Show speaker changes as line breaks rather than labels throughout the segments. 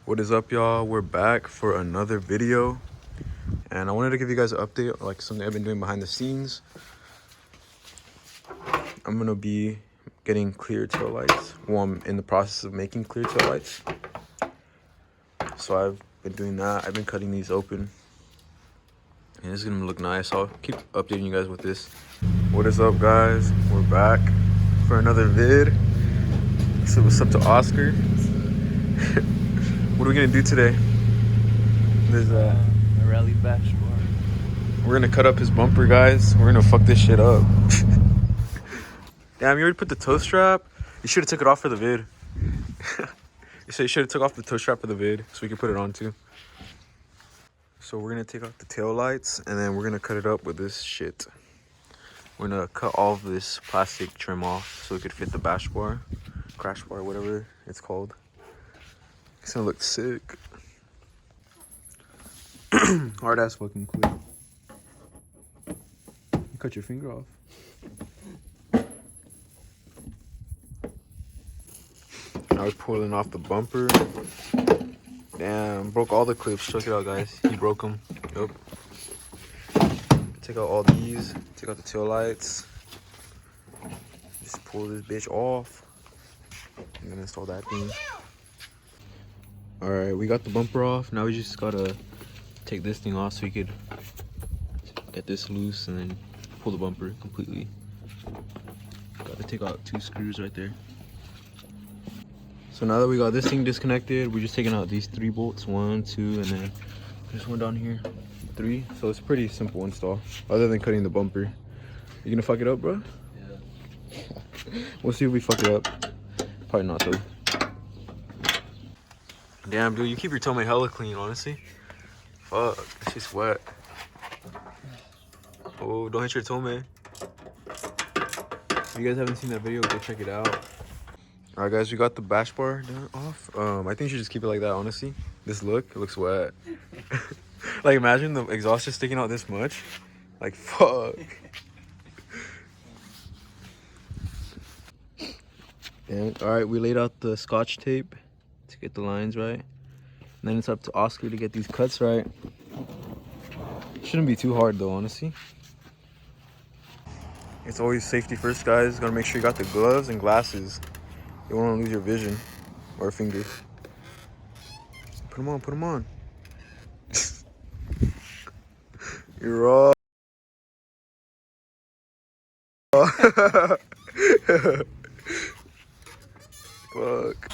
What is up, y'all? We're back for another video, and I wanted to give you guys an update, like something I've been doing behind the scenes. I'm gonna be getting clear tail lights. Well, I'm in the process of making clear tail lights, so I've been doing that. I've been cutting these open, and it's gonna look nice. I'll keep updating you guys with this. What is up, guys? We're back for another vid. So what's up to Oscar? What are we gonna do today? There's
a rally bash bar.
We're gonna cut up his bumper, guys. We're gonna fuck this shit up. Damn, you already put the toe strap? You should have took it off for the vid. You should have took off the toe strap for the vid so we can put it on too. So we're gonna take off the tail lights and then we're gonna cut it up with this shit. We're gonna cut all of this plastic trim off so it could fit the bash bar, crash bar, whatever it's called. It's gonna look sick. Hard ass fucking clip. You cut your finger off. Now we're pulling off the bumper. Damn, broke all the clips. Check it out, guys. He broke them. Yup. Take out all these. Take out the tail lights. Just pull this bitch off. I'm gonna install that thing. Alright, we got the bumper off. Now we just gotta take this thing off so we could get this loose and then pull the bumper completely. Gotta take out 2 screws right there. So now that we got this thing disconnected, we're just taking out these 3 bolts. 1, 2, and then there's one down here. 3. So it's pretty simple install, other than cutting the bumper. You gonna fuck it up, bro? Yeah. We'll see if we fuck it up. Probably not though. Damn, dude, you keep your toenail hella clean, honestly. Fuck, it's just wet. Oh, don't hit your toenail. If you guys haven't seen that video, go check it out. Alright, guys, we got the bash bar done off. I think you should just keep it like that, honestly. This look, it looks wet. Like, imagine the exhaust just sticking out this much. Like, fuck. And alright, we laid out the scotch tape to get the lines right. And then it's up to Oscar to get these cuts right. Shouldn't be too hard though, honestly. It's always safety first, guys. Gotta make sure you got the gloves and glasses. You don't want to lose your vision or a finger. Put them on, put them on. You're raw. Fuck.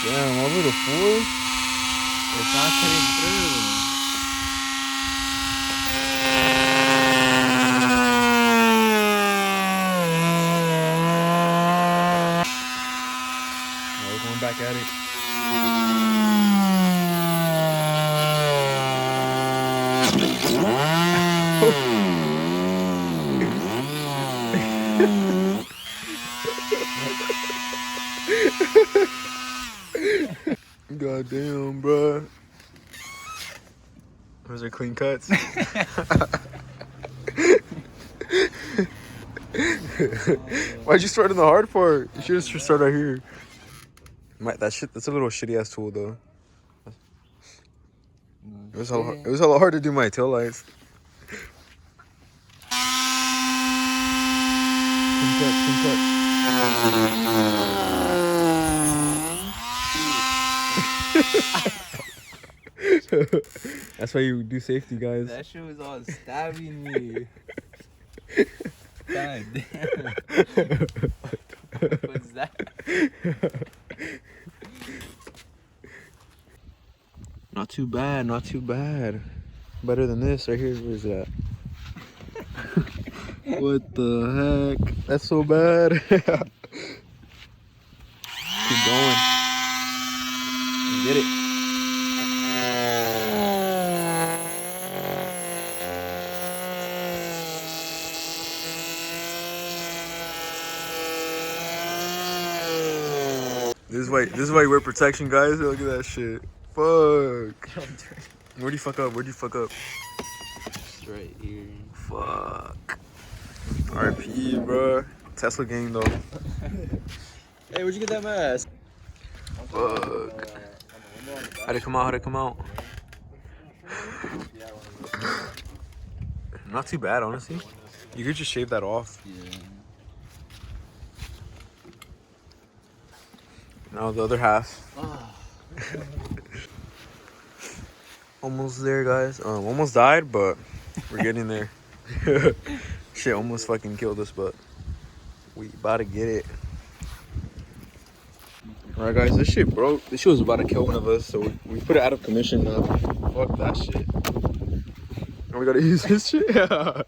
Damn, over the 4?
It's not cutting through.
We're going back at it. God damn, bro. Those are clean cuts. Why'd you start in the hard part? You should just start right here. That's a little shitty ass tool though. It was hella hard to do my tail lights. Clean cut. That's why you do safety, guys.
That shit was all stabbing me. God damn. What's that?
Not too bad, not too bad. Better than this right here. Where's that? What the heck? That's so bad. Keep going. Get it. This is why you wear protection, guys. Look at that shit. Fuck. Where'd you fuck up? Where'd you fuck up?
Just right here.
Fuck. RP, bro. Tesla gang though.
Hey, where'd you get that mask?
Fuck. How'd it come out? How'd it come out? Not too bad, honestly. You could just shave that off.
Yeah.
Now the other half. Almost there, guys. Almost died, but we're getting there. Shit almost fucking killed us, but we about to get it. Alright, guys, this shit broke. This shit was about to kill one of us, so we put it out of commission now. Fuck that shit. And we gotta use this shit? Yeah.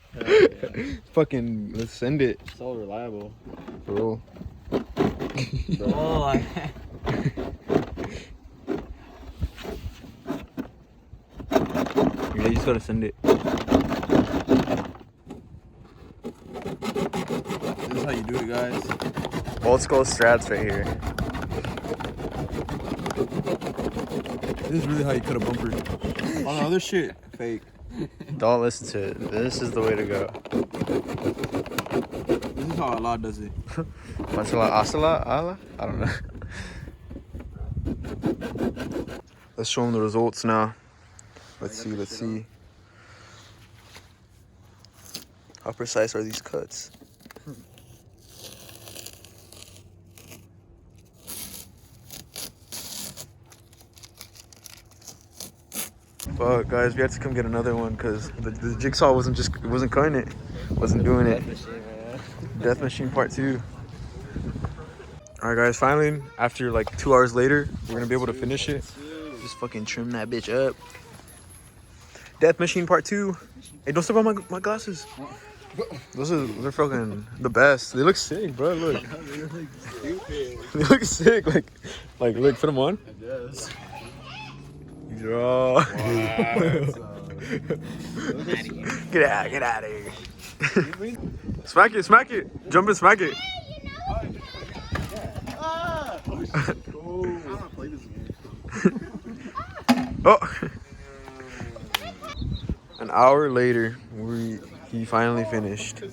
Fucking, let's send it.
So reliable.
Bro.
Oh,
Yeah, you just gotta send it.
this is how you do it, guys.
Old school strats right here.
This is really how you cut a bumper. All the other shit, fake.
Don't listen to it. This is the way to go.
This is how Allah does it.
Masala asala ala? I don't know. Let's show them the results now. Let's see. How precise are these cuts? Fuck, guys, we had to come get another one because the jigsaw wasn't cutting it. Wasn't doing it. Death Machine Part 2. Alright, guys, finally, after like 2 hours later, we're gonna be able to finish it. Just fucking trim that bitch up. Death Machine Part 2. Hey, don't step on my glasses. They're fucking the best. They look sick, bro. Look. They look sick. Like, look, put them on.
I guess.
Draw. Get out of here. Smack it. Jump and smack it. Oh. An hour later, he finally finished.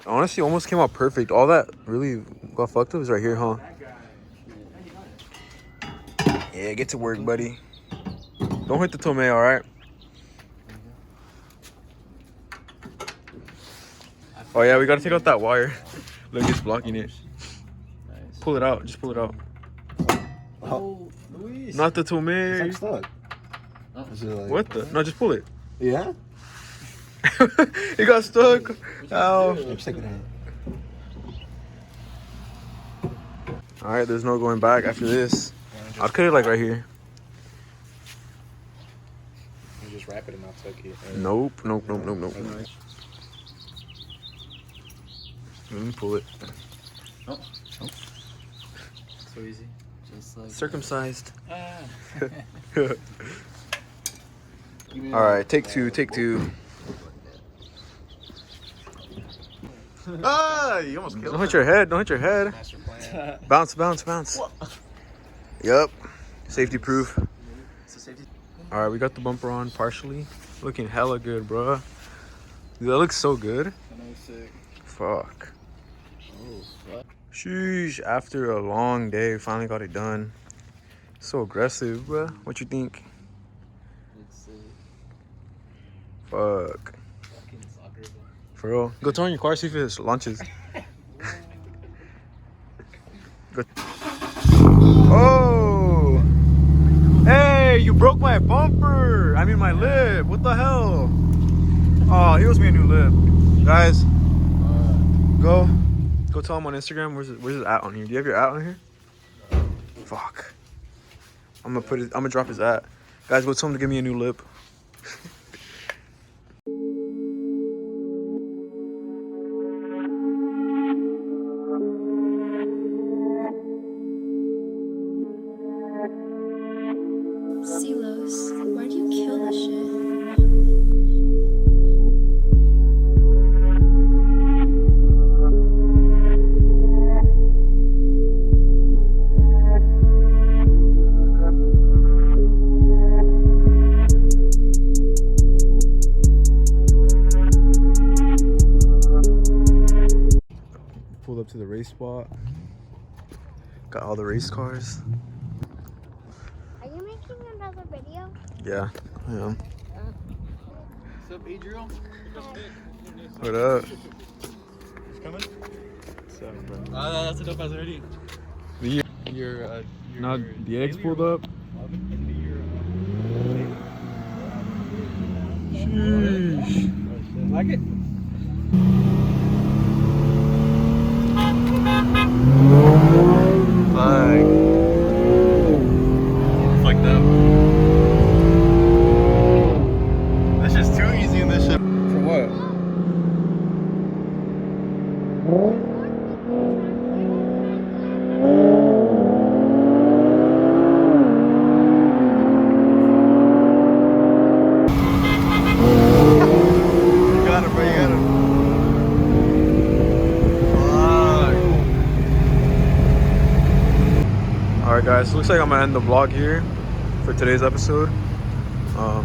Honestly, almost came out perfect. All that really got fucked up is right here, huh? Yeah, get to work, buddy. Don't hit the tomato, alright? Oh yeah, we gotta take out that wire. Look, it's blocking it.
Nice.
Pull it out, just pull it out.
Oh, Luis.
Not the tomato.
It's like stuck. Is it like...
What the? No, just pull it.
Yeah?
It got stuck. Ow.
Just take it in.
Alright, there's no going back after this. I'll cut it like right here.
You just wrap it and I'll tuck it.
Nope. Let me pull it.
So easy. Just like
Circumcised.
Ah.
Alright, take two.
Ah, you almost
Don't hit your head.
Master plan.
Bounce. Yup. Safety proof.
It's a safety.
Alright, we got the bumper on partially. Looking hella good, bro. Dude, that looks so good.
I know, sick.
Fuck.
Oh, what?
Sheesh. After a long day, finally got it done. So aggressive, bro. What you think?
It's sick.
Fuck.
Fucking soccer.
For real. Go turn on your car, see if it launches. Go. Oh! Hey, you broke my bumper! I mean my lip. What the hell? Oh, he owes me a new lip. Guys, go tell him on Instagram. Where's his at on here? Do you have your at on here? Fuck. I'm gonna drop his at. Guys, go tell him to give me a new lip.
Silos, why do you kill this shit?
spot.
Got all the race cars.
Are you making another video?
Yeah. Yeah.
What's up, Adriel?
What up?
He's coming?
That's a dope ass already.
The
Your
now the eggs pulled up.
Like it?
Like,
Fucked up. That's just too easy in this shit.
For what?
You got it, bro. You got it.
alright guys, looks like I'm gonna end the vlog here for today's episode.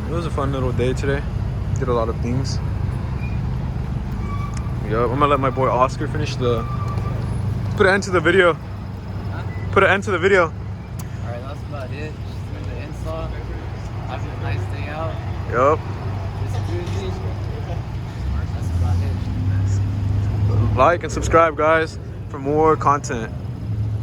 It was a fun little day today. Did a lot of things. Yup, I'm gonna let my boy Oscar finish the put an end to the video. Put an end to the video.
Alright, that's about it. Just doing the install. Having a nice day out.
Yup.
Just cruising. That's about it.
Like and subscribe guys for more content.